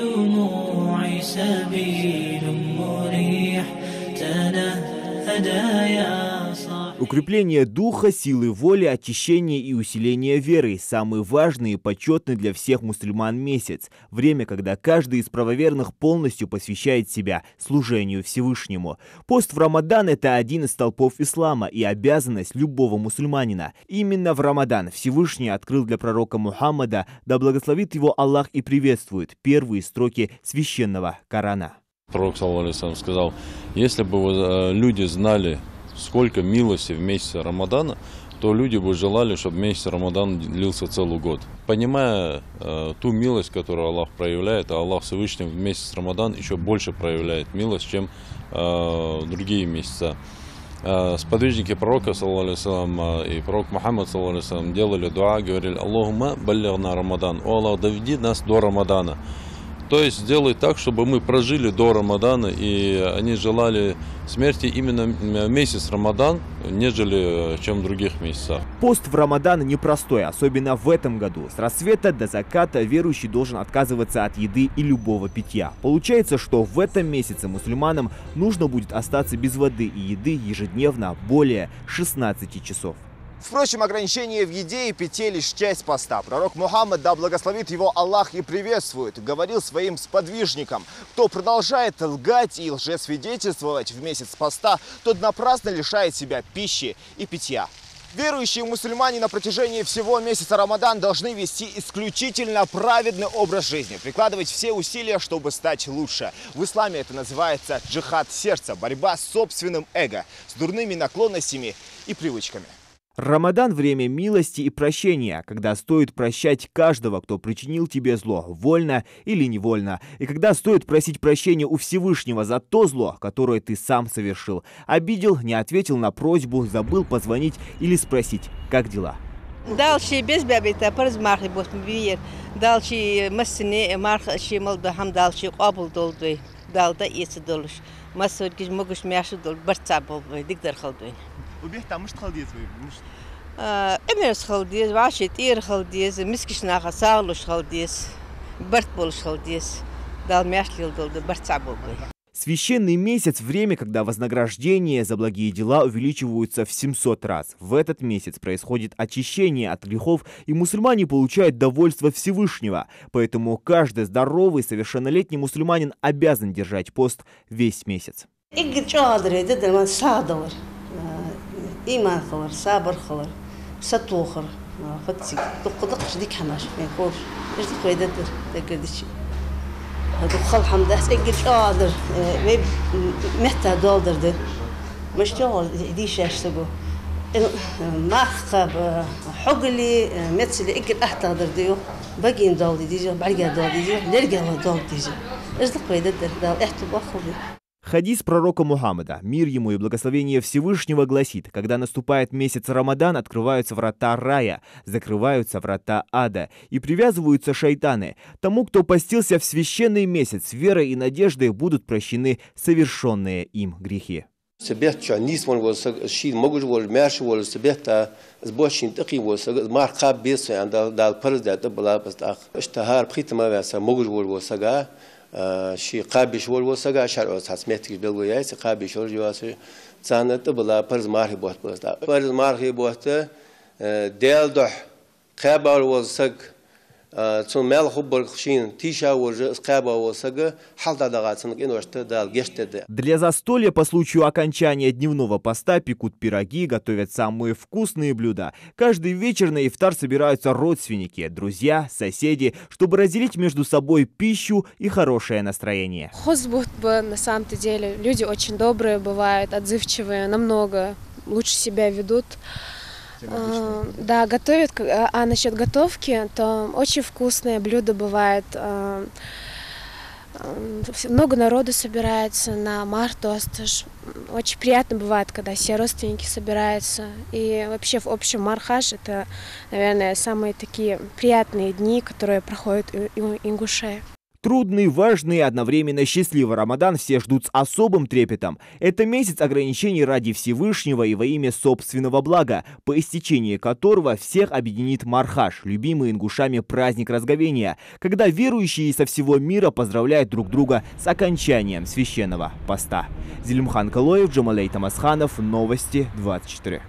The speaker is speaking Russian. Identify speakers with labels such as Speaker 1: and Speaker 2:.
Speaker 1: للدموع سبيل مريح تنهدى يا صاحبي.
Speaker 2: Укрепление духа, силы воли, очищение и усиление веры – самый важный и почетный для всех мусульман месяц. Время, когда каждый из правоверных полностью посвящает себя служению Всевышнему. Пост в Рамадан – это один из столпов ислама и обязанность любого мусульманина. Именно в Рамадан Всевышний открыл для пророка Мухаммада, да благословит его Аллах и приветствует, первые строки священного Корана.
Speaker 3: Пророк, саллаллаху алейхи ва саллям, сказал: если бы люди знали, сколько милости в месяце Рамадана, то люди бы желали, чтобы месяц Рамадан длился целый год. Понимая ту милость, которую Аллах проявляет, а Аллах Всевышний в месяц Рамадан еще больше проявляет милость, чем другие месяца. Сподвижники пророка, саллаллаху алейхи ва саллям, и пророк Мухаммад, саллаллаху алейхи ва саллям, делали дуа, говорили: Аллахумма баллигна Рамадан, о Аллах, доведи нас до Рамадана. То есть сделай так, чтобы мы прожили до Рамадана, и они желали смерти именно месяц Рамадан, нежели чем в других месяцах.
Speaker 2: Пост в Рамадан непростой, особенно в этом году. С рассвета до заката верующий должен отказываться от еды и любого питья. Получается, что в этом месяце мусульманам нужно будет остаться без воды и еды ежедневно более 16 часов.
Speaker 4: Впрочем, ограничения в еде и питье лишь часть поста. Пророк Мухаммад, да благословит его Аллах и приветствует, говорил своим сподвижникам: кто продолжает лгать и лжесвидетельствовать в месяц поста, тот напрасно лишает себя пищи и питья. Верующие мусульмане на протяжении всего месяца Рамадан должны вести исключительно праведный образ жизни, прикладывать все усилия, чтобы стать лучше. В исламе это называется джихад сердца, борьба с собственным эго, с дурными наклонностями и привычками.
Speaker 2: Рамадан – время милости и прощения, когда стоит прощать каждого, кто причинил тебе зло, вольно или невольно, и когда стоит просить прощения у Всевышнего за то зло, которое ты сам совершил. Обидел, не ответил на просьбу, забыл позвонить или спросить, как дела.
Speaker 5: Дальше без бабита парзмахи бот мбир, дальше масне мархи малдахам дальше قابل долдой, далда есть долш, масуд киш могуш мяшу дол барцабол, дигдар халдой.
Speaker 4: Убег там мышт халдиз вы.
Speaker 5: Эмерс халдиз, ваши тир халдиз, мискиш наха саулуш халдиз, бартболш халдиз, дал мяшлил дол барцабол.
Speaker 2: Священный месяц – время, когда вознаграждения за благие дела увеличиваются в 700 раз. В этот месяц происходит очищение от грехов, и мусульмане получают довольство Всевышнего. Поэтому каждый здоровый, совершеннолетний мусульманин обязан держать пост весь месяц.
Speaker 6: دخل حمد أسجل قادر متى دولار ده مش جوال دي شاشتجو ما خاب حقلي مثل أجل أحتضر ديو باقي دولار ديجو بعدين دولار ديجو نرجع دولار ديجو إيش دقيقة ده ده احتبا خبي.
Speaker 2: Хадис пророка Мухаммада, мир ему и благословение Всевышнего, гласит: когда наступает месяц Рамадан, открываются врата рая, закрываются врата ада и привязываются шайтаны. Тому, кто постился в священный месяц, верой и надеждой будут прощены совершенные им грехи.
Speaker 7: شي قابش ول وسجا شرع حسمتك بالوياس قابش ول جواس زانت بلا برز ماري بوت برز ماري بوت ديل دح قابل وسج ثم مال خبر خشين تيشا ورج قابل وسج حلدا دغاتن иношта дал геште.
Speaker 2: Для застолья по случаю окончания дневного поста пекут пироги, готовят самые вкусные блюда. Каждый вечер на ифтар собираются родственники, друзья, соседи, чтобы разделить между собой пищу и хорошее настроение.
Speaker 8: Хозбутба, на самом-то деле, люди очень добрые бывают, отзывчивые, намного лучше себя ведут. Да, готовят. А насчет готовки, то очень вкусные блюда бывают. Много народу собирается на мартосташ. Очень приятно бывает, когда все родственники собираются. И вообще в общем мархаш это, наверное, самые такие приятные дни, которые проходят у ингушей.
Speaker 2: Трудный, важный и одновременно счастливый Рамадан все ждут с особым трепетом. Это месяц ограничений ради Всевышнего и во имя собственного блага, по истечении которого всех объединит Мархаш, любимый ингушами праздник разговения, когда верующие со всего мира поздравляют друг друга с окончанием священного поста. Зелимхан Калоев, Джамалей Тамасханов, Новости 24.